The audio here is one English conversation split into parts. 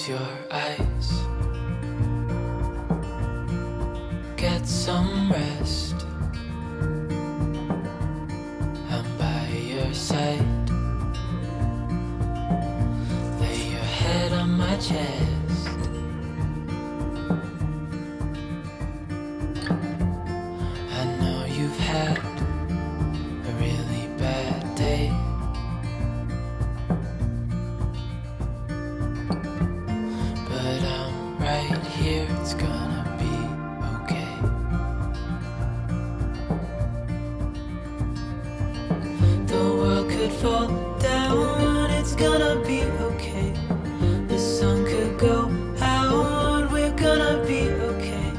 Close your eyes, get some rest. I'm by your side. Lay your head on my chest. I know you've had a really bad day, but I'm right here, it's gonna be okay. The world could fall down, it's gonna be okay. The sun could go out, we're gonna be okay.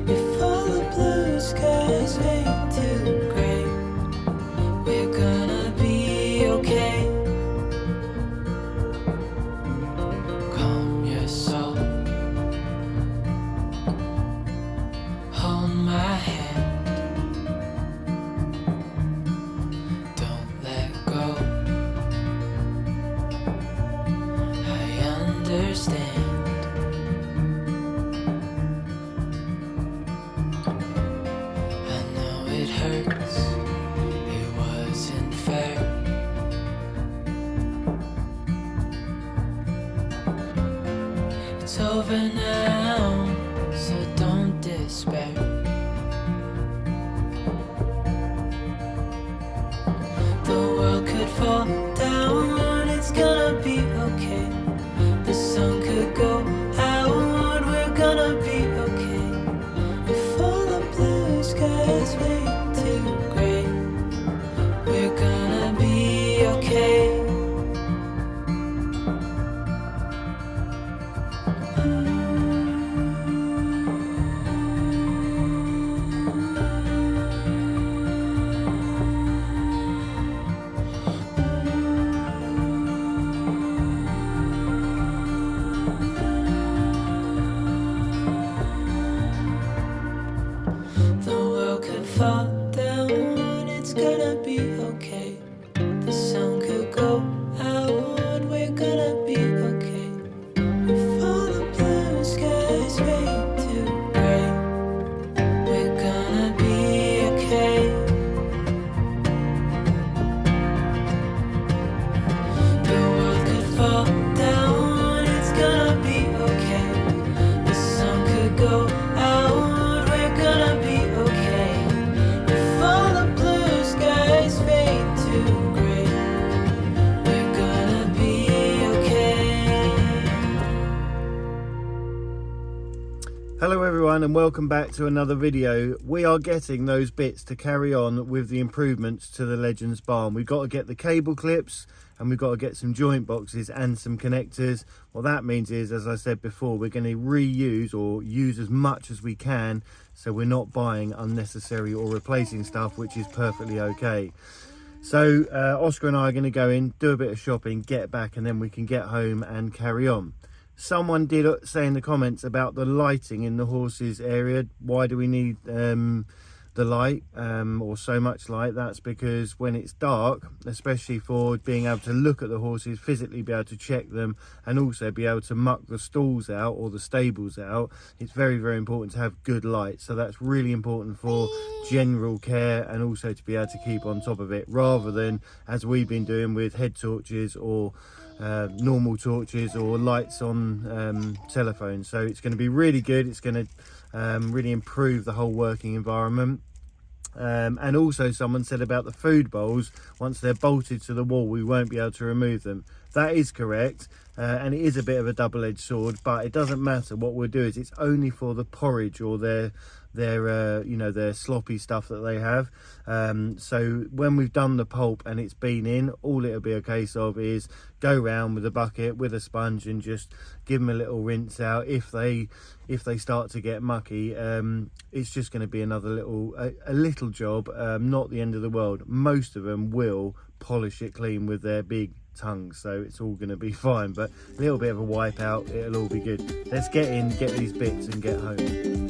If all the blue skies fade to gray, we're gonna be okay. Calm your soul, hold my hand, don't let go. I understand. I know it hurts, it wasn't fair. It's over now, so don't despair. The world could fall down, it's gonna be okay. The sun could go out, we're gonna be okay. If all the blue skies fade to gray, we're gonna be okay. The world could fall down, it's gonna be okay. The sun could go out, we're gonna be okay. If all the blue skies fade to gray, we're gonna be okay. The world could fall down, it's gonna be okay. The sun could go out, we're gonna be okay. If all the blue skies fade to gray, we're gonna be okay. Hello everyone and welcome back to another video. We are getting those bits to carry on with the improvements to the Legends barn. We've got to get the cable clips and we've got to get some joint boxes and some connectors. What that means is, as I said before, we're going to reuse or use as much as we can, so we're not buying unnecessary or replacing stuff, which is perfectly okay. So Oscar and I are going to go in, do a bit of shopping, get back, and then we can get home and carry on. Someone did say in the comments about the lighting in the horses area. Why do we need the light or so much light? That's because when it's dark, especially for being able to look at the horses, physically be able to check them, and also be able to muck the stalls out or the stables out, it's very, very important to have good light. So that's really important for general care and also to be able to keep on top of it, rather than as we've been doing with head torches or normal torches or lights on telephones. So it's going to be really good. It's going to really improve the whole working environment. And also someone said about the food bowls, once they're bolted to the wall we won't be able to remove them. That is correct, and it is a bit of a double-edged sword, but it doesn't matter. What we'll do is it's only for the porridge or their you know, their sloppy stuff that they have. So when we've done the pulp and it's been in, all it'll be a case of is go round with a bucket with a sponge and just give them a little rinse out. If they start to get mucky, it's just going to be another little job, not the end of the world. Most of them will polish it clean with their big tongues, so it's all going to be fine, but a little bit of a wipe out, it'll all be good. Let's get in, get these bits and get home.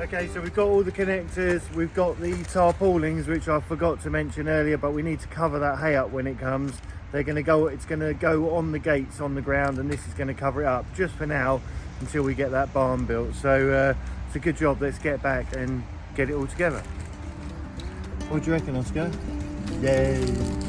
Okay, so we've got all the connectors, we've got the tarpaulins, which I forgot to mention earlier, but we need to cover that hay up when it comes. They're going to go, it's going to go on the gates on the ground, and this is going to cover it up just for now until we get that barn built. So it's a good job. Let's get back and get it all together. What do you reckon, Oscar? Yay!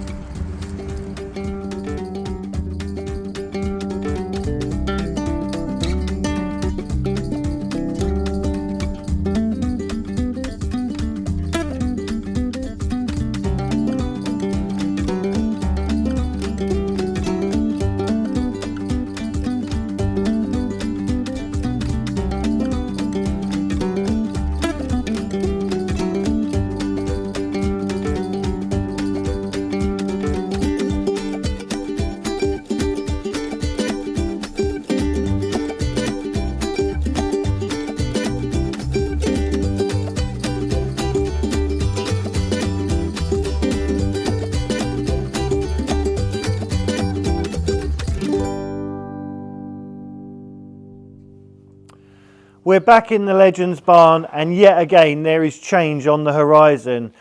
We're back in the Legends barn, and yet again there is change on the horizon.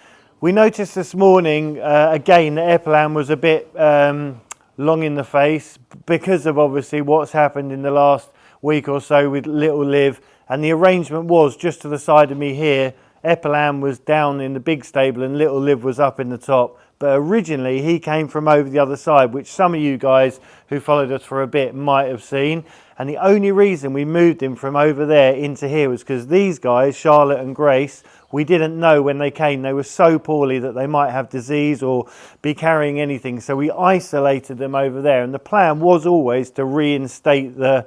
We noticed this morning again that Epand was a bit long in the face because of obviously what's happened in the last week or so with Little Liv, and the arrangement was just to the side of me here. Epand was down in the big stable and Little Liv was up in the top, but originally he came from over the other side, which some of you guys who followed us for a bit might have seen. And the only reason we moved him from over there into here was because these guys, Charlotte and Grace, we didn't know when they came. They were so poorly that they might have disease or be carrying anything. So we isolated them over there. And the plan was always to reinstate the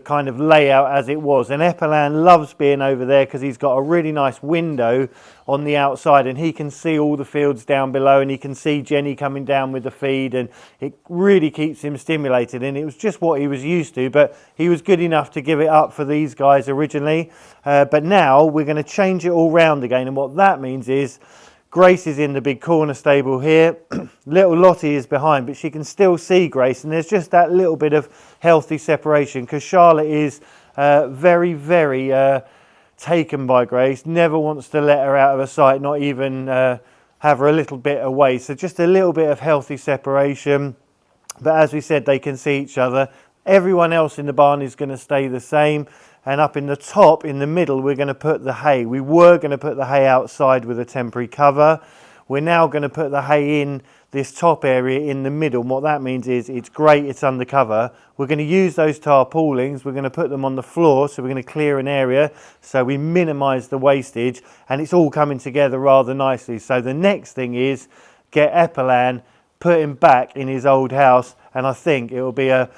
kind of layout as it was. And Epand loves being over there because he's got a really nice window on the outside and he can see all the fields down below, and he can see Jenny coming down with the feed, and it really keeps him stimulated. And it was just what he was used to, but he was good enough to give it up for these guys originally. But now we're going to change it all round again, and what that means is Grace is in the big corner stable here. Little Lottie is behind, but she can still see Grace, and there's just that little bit of healthy separation because Charlotte is very, very taken by Grace, never wants to let her out of her sight, not even have her a little bit away. So just a little bit of healthy separation. But as we said, they can see each other. Everyone else in the barn is going to stay the same. And up in the top, in the middle, we're going to put the hay. We were going to put the hay outside with a temporary cover. We're now going to put the hay in this top area in the middle. And what that means is it's great, it's undercover. We're going to use those tarpaulins. We're going to put them on the floor, so we're going to clear an area so we minimise the wastage. And it's all coming together rather nicely. So the next thing is get Epand, put him back in his old house, and I think it will be a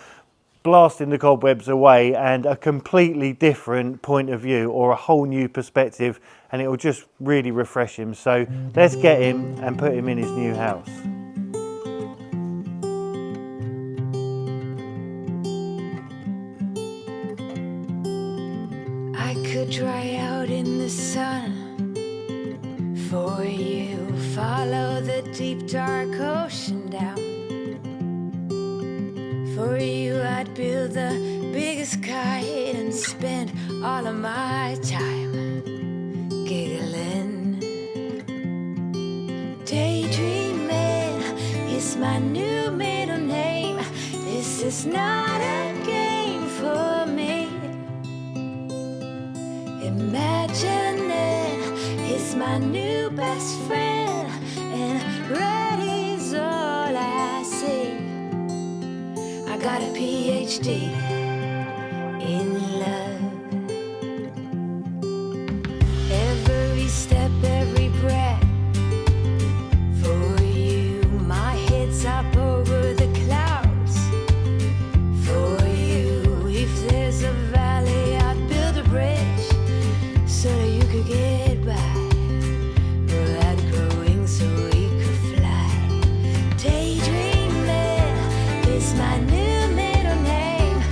blasting the cobwebs away and a completely different point of view or a whole new perspective, and it will just really refresh him. So let's get him and put him in his new house. I could dry out in the sun for you, follow the deep dark ocean down. For you I'd build the biggest kite and spend all of my time giggling. Daydreaming is my new middle name. This is not a game for me. Imagining is my new best friend, and ready's all I see. I got a PhD in love. Every step, every breath for you. My head's up over the clouds for you. If there's a valley, I'd build a bridge so that you could get by. Or I'd grow wings so we could fly. Daydreaming is my new middle name.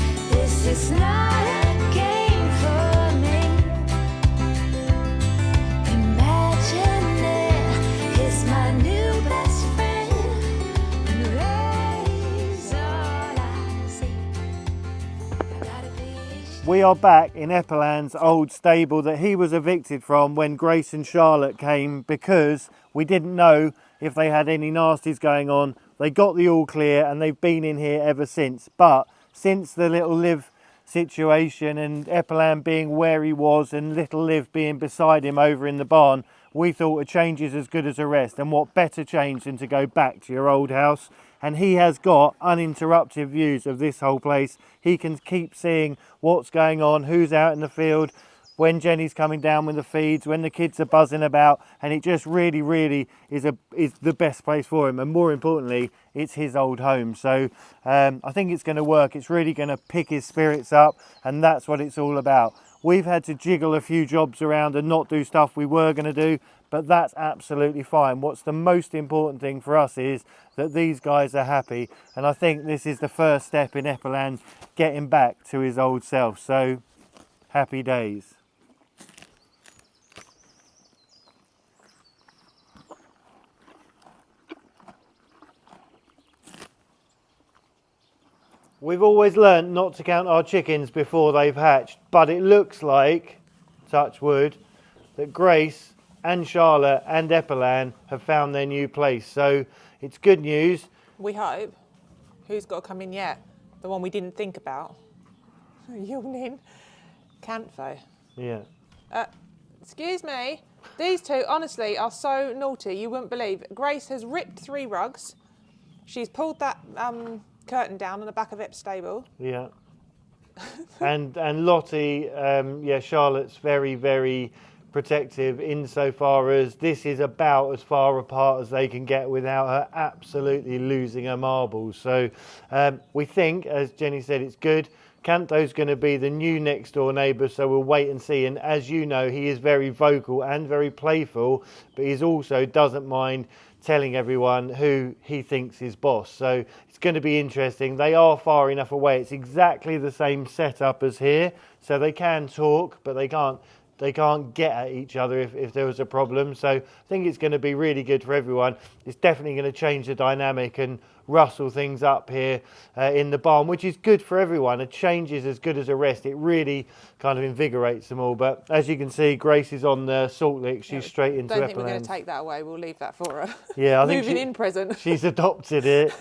We are back in Epaland's old stable that he was evicted from when Grace and Charlotte came, because we didn't know if they had any nasties going on. They got the all clear and they've been in here ever since. But since the little Liv situation and Epaland being where he was and little Liv being beside him over in the barn, we thought a change is as good as a rest. And what better change than to go back to your old house? And he has got uninterrupted views of this whole place. He can keep seeing what's going on, who's out in the field, when Jenny's coming down with the feeds, when the kids are buzzing about, and it just really is the best place for him. And more importantly, it's his old home. So I think it's going to work. It's really going to pick his spirits up, and that's what it's all about. We've had to jiggle a few jobs around and not do stuff we were going to do, but that's absolutely fine. What's the most important thing for us is that these guys are happy, and I think this is the first step in Epaland getting back to his old self. So happy days. We've always learnt not to count our chickens before they've hatched, but it looks like, touch wood, that Grace and Charlotte and Epaland have found their new place. So it's good news. We hope. Who's got to come in yet? The one we didn't think about. Yawning. Cantho. Yeah. Excuse me. These two, honestly, are so naughty. You wouldn't believe. Grace has ripped 3 rugs. She's pulled that curtain down on the back of Ep's stable. Yeah. and Lottie, Charlotte's very protective insofar as this is about as far apart as they can get without her absolutely losing her marbles. So we think, as Jenny said, it's good. Cantho's going to be the new next door neighbour, so we'll wait and see. And as you know, he is very vocal and very playful, but he also doesn't mind telling everyone who he thinks is boss. So it's going to be interesting. They are far enough away. It's exactly the same setup as here, so they can talk, but they can't get at each other if there was a problem. So I think it's going to be really good for everyone. It's definitely going to change the dynamic and rustle things up here in the barn, which is good for everyone. A change is as good as a rest. It really kind of invigorates them all. But as you can see, Grace is on the salt lick. She's straight into Don't think we're going Epaland. to take that away. We'll leave that for her. Yeah, I think Moving in present. She's adopted it.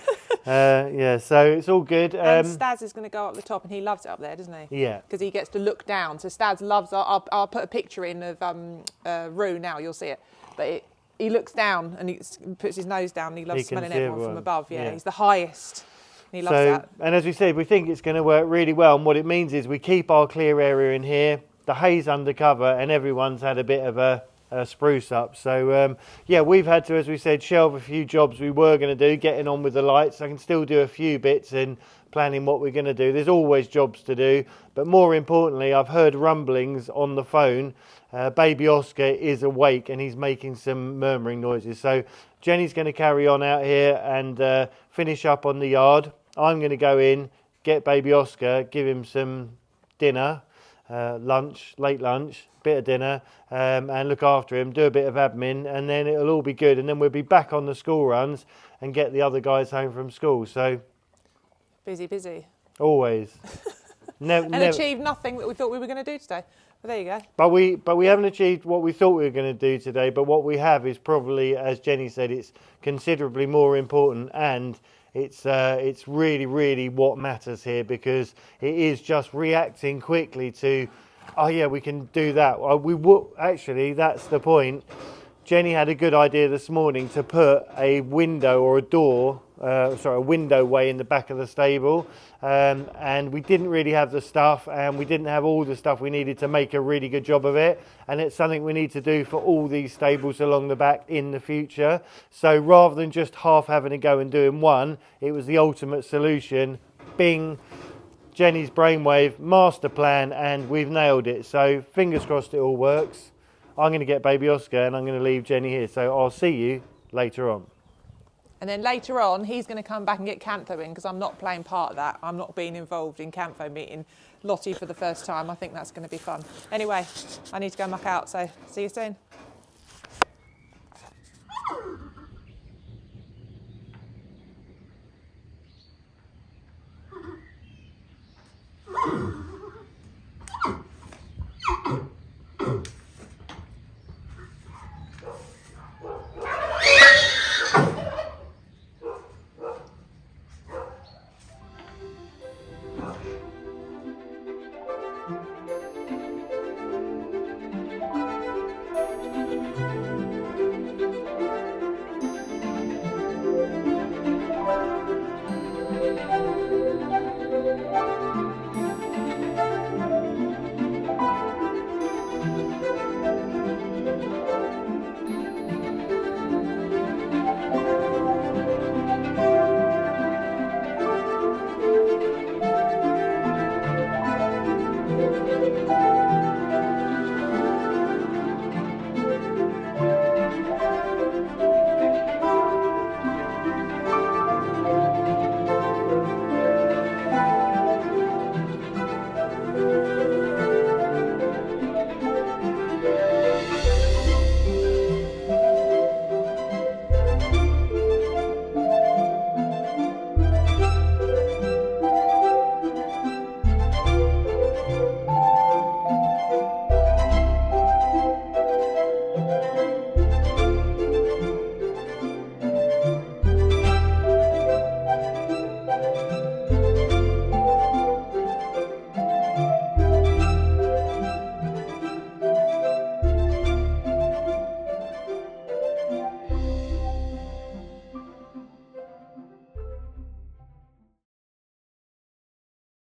So it's all good. And Staz is going to go up the top, and he loves it up there, doesn't he? Yeah. Because he gets to look down. So Staz loves. I'll put a picture in of Rue now. You'll see it. But he looks down and he puts his nose down, and he loves smelling everyone from above. Yeah, he's the highest. And he loves that. And as we said, we think it's going to work really well. And what it means is we keep our clear area in here, the hay's undercover, and everyone's had a bit of a spruce up. So we've had to, as we said, shelve a few jobs we were going to do, getting on with the lights. I can still do a few bits and planning what we're going to do. There's always jobs to do, but more importantly, I've heard rumblings on the phone. Baby Oscar is awake and he's making some murmuring noises. So Jenny's going to carry on out here and finish up on the yard. I'm going to go in, get baby Oscar, give him some dinner, lunch, late lunch, bit of dinner, and look after him, do a bit of admin, and then it'll all be good. And then we'll be back on the school runs and get the other guys home from school. So busy. Always. Achieve nothing that we thought we were going to do today. Well, there you go. But we haven't achieved what we thought we were going to do today. But what we have is probably, as Jenny said, it's considerably more important, and it's really what matters here, because it is just reacting quickly to, oh yeah, we can do that. Actually, that's the point. Jenny had a good idea this morning to put a window or a window way in the back of the stable, and we didn't really have the stuff, and we didn't have all the stuff we needed to make a really good job of it, and it's something we need to do for all these stables along the back in the future. So rather than just half having a go and doing one, it was the ultimate solution. Bing, Jenny's brainwave, master plan, and we've nailed it. So fingers crossed it all works. I'm going to get baby Oscar and I'm going to leave Jenny here. So I'll see you later on. And then later on, he's going to come back and get Cantho in, because I'm not playing part of that. I'm not being involved in Cantho meeting Lottie for the first time. I think that's going to be fun. Anyway, I need to go muck out, so see you soon.